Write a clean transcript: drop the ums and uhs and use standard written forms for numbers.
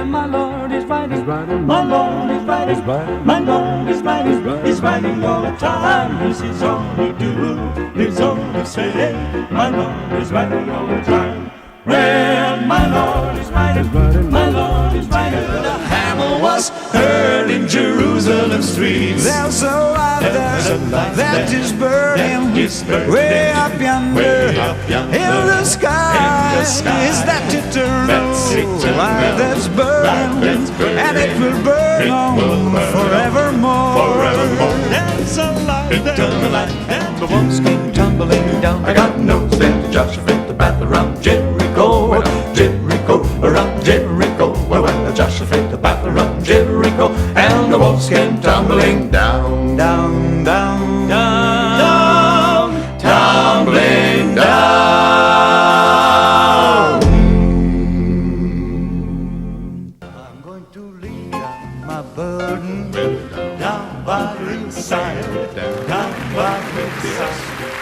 My Lord is riding, my Lord is riding, my Lord is riding, he's riding all the time. This is all he do, this all he say. My Lord is riding all the time. Well, my Lord is riding, my Lord is riding. The hammer was heard in Jerusalem streets. There's a light that is burning way up yonder in the sky. Is that eternal light that's burning, and it will burn on forevermore. There's a light, Eternal light, and the walls came tumbling down. I got no sense, Joshua fit the battle around Jericho, Jericho, around Jericho. Well, Joshua fit the battle around Jericho, and the walls came tumbling down, down, down, down, tumbling down. I'm going to lay down my burden down by the side, down by the side.